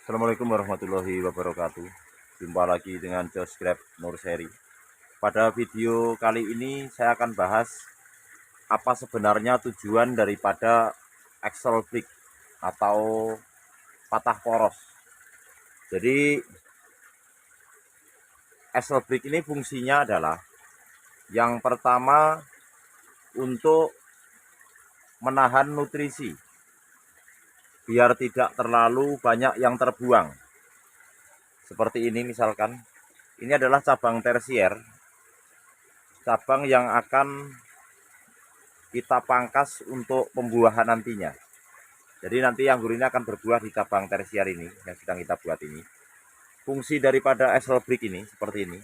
Assalamualaikum warahmatullahi wabarakatuh. Jumpa lagi dengan Josgrab Nurseri. Pada video kali ini saya akan bahas apa sebenarnya tujuan daripada axle brick atau patah poros. Jadi axle brick ini fungsinya adalah yang pertama untuk menahan nutrisi biar tidak terlalu banyak yang terbuang. Seperti ini misalkan, ini adalah cabang tersier, cabang yang akan kita pangkas untuk pembuahan nantinya. Jadi nanti anggur ini akan berbuah di cabang tersier ini yang sedang kita buat ini. Fungsi daripada axle brick ini seperti ini.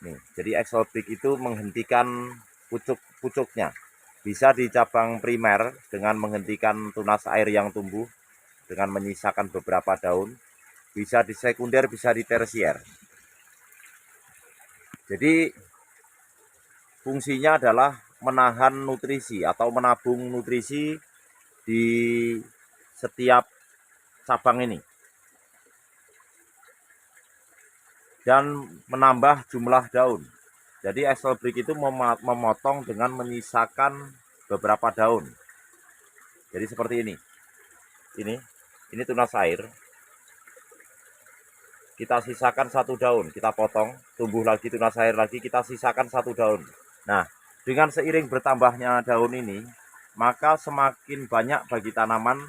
Nih, jadi axle brick itu menghentikan pucuk-pucuknya. Bisa di cabang primer dengan menghentikan tunas air yang tumbuh dengan menyisakan beberapa daun. Bisa di sekunder, bisa di tersier. Jadi fungsinya adalah menahan nutrisi atau menabung nutrisi di setiap cabang ini dan menambah jumlah daun. Jadi axle brick itu memotong dengan menyisakan beberapa daun. Jadi seperti ini. Ini tunas air. Kita sisakan satu daun, kita potong, tumbuh lagi tunas air lagi, kita sisakan satu daun. Nah, dengan seiring bertambahnya daun ini, maka semakin banyak bagi tanaman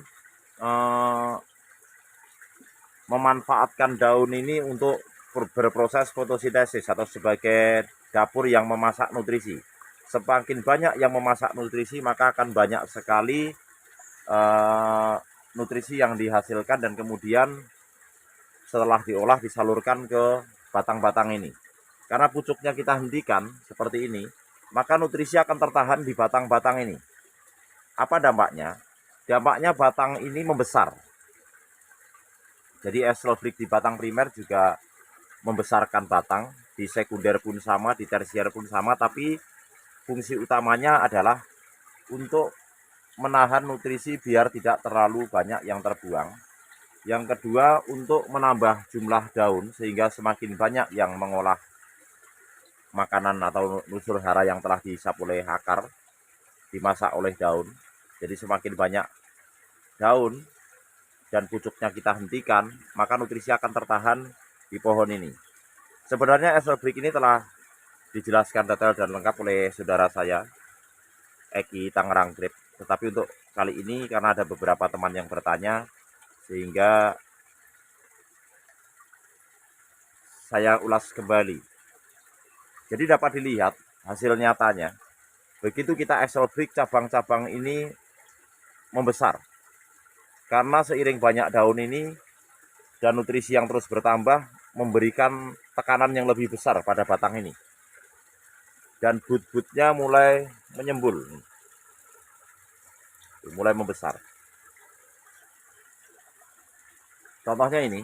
memanfaatkan daun ini untuk berproses fotosintesis atau sebagai dapur yang memasak nutrisi. Semakin banyak yang memasak nutrisi, maka akan banyak sekali nutrisi yang dihasilkan dan kemudian setelah diolah disalurkan ke batang-batang ini. Karena pucuknya kita hentikan seperti ini, maka nutrisi akan tertahan di batang-batang ini. Apa dampaknya? Dampaknya batang ini membesar. Jadi axle brick di batang primer juga membesarkan batang, di sekunder pun sama, di tersier pun sama, tapi fungsi utamanya adalah untuk menahan nutrisi biar tidak terlalu banyak yang terbuang. Yang kedua, untuk menambah jumlah daun sehingga semakin banyak yang mengolah makanan atau unsur hara yang telah dihisap oleh akar, dimasak oleh daun. Jadi semakin banyak daun dan pucuknya kita hentikan, maka nutrisi akan tertahan di pohon ini. Sebenarnya axle brick ini telah dijelaskan detail dan lengkap oleh saudara saya, Eki Tangerang Grip. Tetapi untuk kali ini karena ada beberapa teman yang bertanya, sehingga saya ulas kembali. Jadi dapat dilihat hasil nyatanya, begitu kita axle brick, cabang-cabang ini membesar. Karena seiring banyak daun ini dan nutrisi yang terus bertambah, memberikan tekanan yang lebih besar pada batang ini. Dan but-butnya mulai menyembul, mulai membesar. Contohnya ini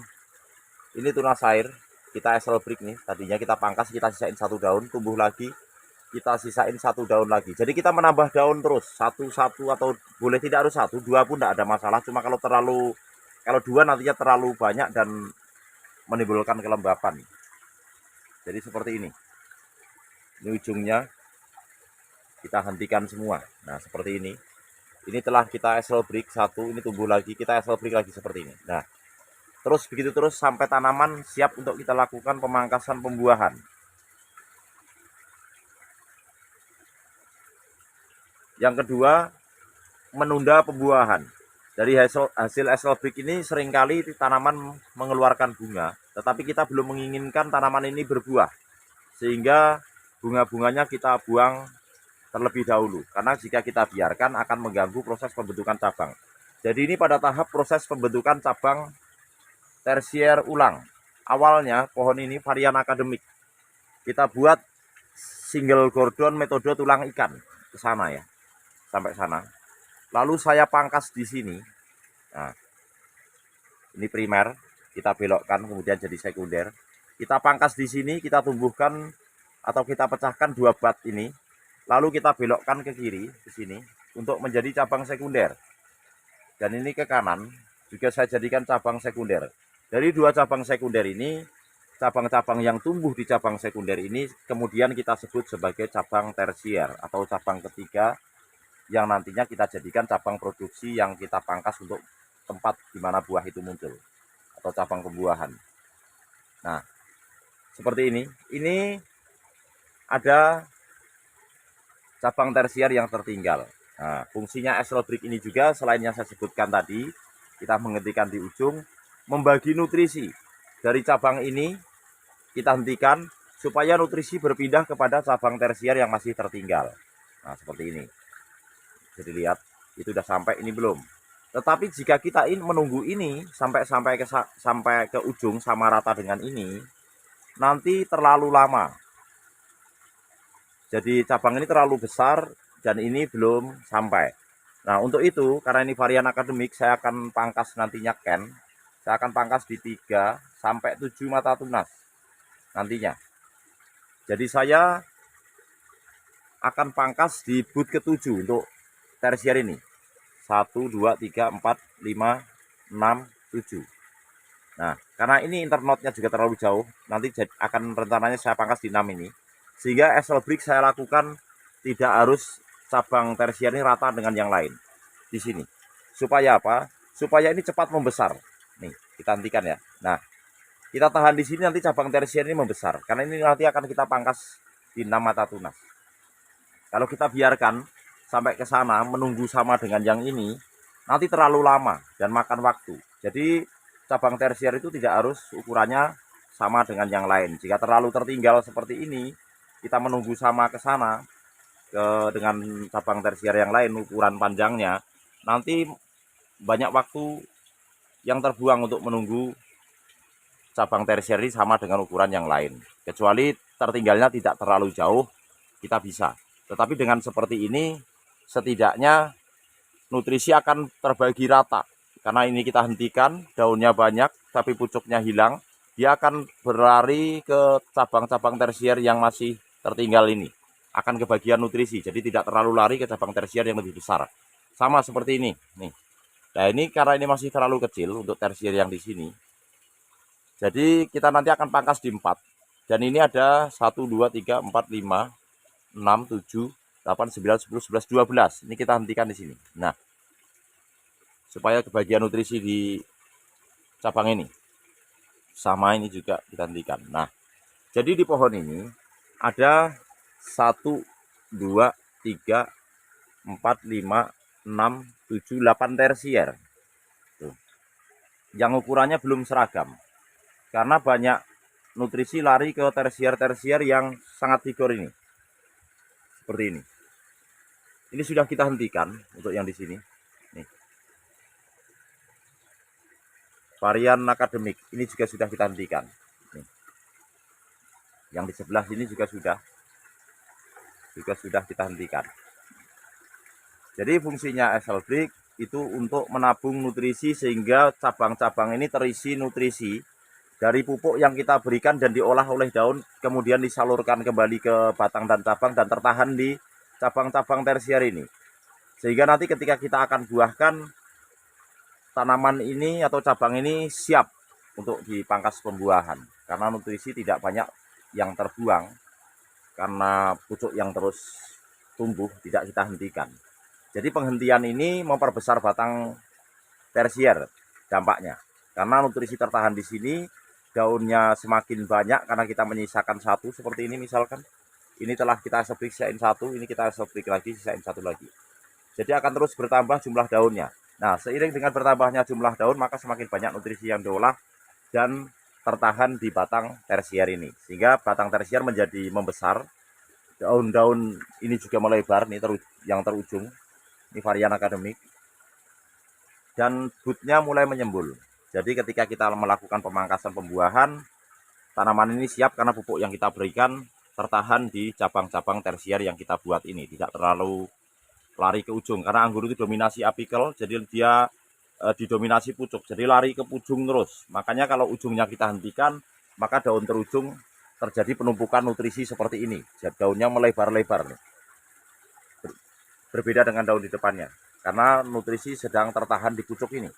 tunas air, kita axle brick nih, tadinya kita pangkas, kita sisain satu daun, tumbuh lagi, kita sisain satu daun lagi. Jadi kita menambah daun terus, satu-satu atau boleh tidak harus satu, dua pun tidak ada masalah. Cuma kalau dua nantinya terlalu banyak dan menimbulkan kelembapan. Jadi seperti ini. Ini ujungnya kita hentikan semua. Nah, seperti ini. Ini telah kita axle brick satu, ini tumbuh lagi, kita axle brick lagi seperti ini. Nah, terus begitu terus sampai tanaman siap untuk kita lakukan pemangkasan pembuahan. Yang kedua, menunda pembuahan. Dari hasil axle brick ini seringkali tanaman mengeluarkan bunga, tetapi kita belum menginginkan tanaman ini berbuah. Sehingga bunga-bunganya kita buang terlebih dahulu. Karena jika kita biarkan akan mengganggu proses pembentukan cabang. Jadi ini pada tahap proses pembentukan cabang tersier ulang. Awalnya pohon ini varian akademik. Kita buat single gordon metode tulang ikan ke sana ya. Sampai sana. Lalu saya pangkas di sini. Nah, ini primer, kita belokkan kemudian jadi sekunder. Kita pangkas di sini, kita tumbuhkan atau kita pecahkan dua bat ini. Lalu kita belokkan ke kiri, ke sini, untuk menjadi cabang sekunder. Dan ini ke kanan, juga saya jadikan cabang sekunder. Dari dua cabang sekunder ini, cabang-cabang yang tumbuh di cabang sekunder ini kemudian kita sebut sebagai cabang tersier atau cabang ketiga, yang nantinya kita jadikan cabang produksi yang kita pangkas untuk tempat di mana buah itu muncul atau cabang pembuahan. Nah, seperti ini. Ini ada cabang tersier yang tertinggal. Nah, fungsinya Axle Brake ini juga selain yang saya sebutkan tadi, kita menghentikan di ujung, membagi nutrisi dari cabang ini kita hentikan supaya nutrisi berpindah kepada cabang tersier yang masih tertinggal. Nah, seperti ini. Jadi lihat, itu sudah sampai ini belum. Tetapi jika kita menunggu ini sampai ke ujung sama rata dengan ini, nanti terlalu lama. Jadi cabang ini terlalu besar dan ini belum sampai. Nah, untuk itu karena ini varian akademik, saya akan pangkas nantinya Ken. Saya akan pangkas di 3 sampai 7 mata tunas nantinya. Jadi saya akan pangkas di boot ke-7 untuk tersier ini. 1, 2, 3, 4, 5, 6, 7. Nah, karena ini internotnya juga terlalu jauh, nanti akan rencananya saya pangkas di 6 ini. Sehingga Axle Brake saya lakukan tidak harus cabang tersier ini rata dengan yang lain di sini. Supaya apa? Supaya ini cepat membesar. Nih, kita hentikan ya. Nah, kita tahan di sini, nanti cabang tersier ini membesar. Karena ini nanti akan kita pangkas di 6 mata tunas. Kalau kita biarkan sampai ke sana menunggu sama dengan yang ini, nanti terlalu lama dan makan waktu. Jadi cabang tersier itu tidak harus ukurannya sama dengan yang lain. Jika terlalu tertinggal seperti ini, kita menunggu sama ke sana dengan cabang tersier yang lain ukuran panjangnya, nanti banyak waktu yang terbuang untuk menunggu cabang tersier ini sama dengan ukuran yang lain. Kecuali tertinggalnya tidak terlalu jauh, kita bisa. Tetapi dengan seperti ini, setidaknya nutrisi akan terbagi rata. Karena ini kita hentikan, daunnya banyak, tapi pucuknya hilang. Dia akan berlari ke cabang-cabang tersier yang masih tertinggal ini. Akan kebagian nutrisi, jadi tidak terlalu lari ke cabang tersier yang lebih besar. Sama seperti ini. Nih. Nah, ini karena ini masih terlalu kecil untuk tersier yang di sini. Jadi kita nanti akan pangkas di 4. Dan ini ada 1, 2, 3, 4, 5, 6, 7, 8, 9, 10, 11, 12. Ini kita hentikan di sini. Nah, supaya kebagian nutrisi di cabang ini. Sama ini juga kita hentikan. Nah, jadi di pohon ini ada 1, 2, 3, 4, 5, 6, 7, 8 tersier. Tuh. Yang ukurannya belum seragam. Karena banyak nutrisi lari ke tersier-tersier yang sangat vigor ini. Seperti ini. Ini sudah kita hentikan untuk yang di sini. Nih. Varian akademik ini juga sudah kita hentikan. Nih. Yang di sebelah sini juga sudah kita hentikan. Jadi fungsinya Axle Brake itu untuk menabung nutrisi sehingga cabang-cabang ini terisi nutrisi dari pupuk yang kita berikan dan diolah oleh daun, kemudian disalurkan kembali ke batang dan cabang dan tertahan di cabang-cabang tersier ini. Sehingga nanti ketika kita akan buahkan, tanaman ini atau cabang ini siap untuk dipangkas pembuahan. Karena nutrisi tidak banyak yang terbuang, karena pucuk yang terus tumbuh tidak kita hentikan. Jadi penghentian ini memperbesar batang tersier dampaknya. Karena nutrisi tertahan di sini, daunnya semakin banyak karena kita menyisakan satu seperti ini misalkan. Ini telah kita Axle Brake sisain satu, ini kita Axle Brake lagi, sisain satu lagi. Jadi akan terus bertambah jumlah daunnya. Nah, seiring dengan bertambahnya jumlah daun, maka semakin banyak nutrisi yang diolah dan tertahan di batang tersier ini. Sehingga batang tersier menjadi membesar, daun-daun ini juga melebar, nih yang terujung, ini varian akademik. Dan bootnya mulai menyembul. Jadi ketika kita melakukan pemangkasan pembuahan, tanaman ini siap karena pupuk yang kita berikan tertahan di cabang-cabang tersier yang kita buat ini. Tidak terlalu lari ke ujung karena anggur itu dominasi apikel, jadi dia didominasi pucuk, jadi lari ke ujung terus. Makanya kalau ujungnya kita hentikan, maka daun terujung terjadi penumpukan nutrisi seperti ini. Jadi daunnya melebar-lebar, berbeda dengan daun di depannya karena nutrisi sedang tertahan di pucuk ini.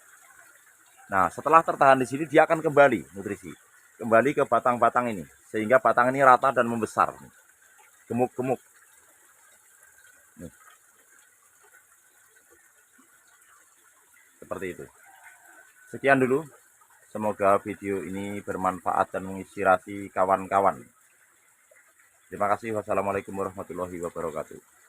Nah, setelah tertahan di sini dia akan kembali nutrisi, kembali ke batang-batang ini, sehingga batang ini rata dan membesar, gemuk-gemuk. Seperti itu. Sekian dulu. Semoga video ini bermanfaat dan menginspirasi kawan-kawan. Terima kasih. Wassalamualaikum warahmatullahi wabarakatuh.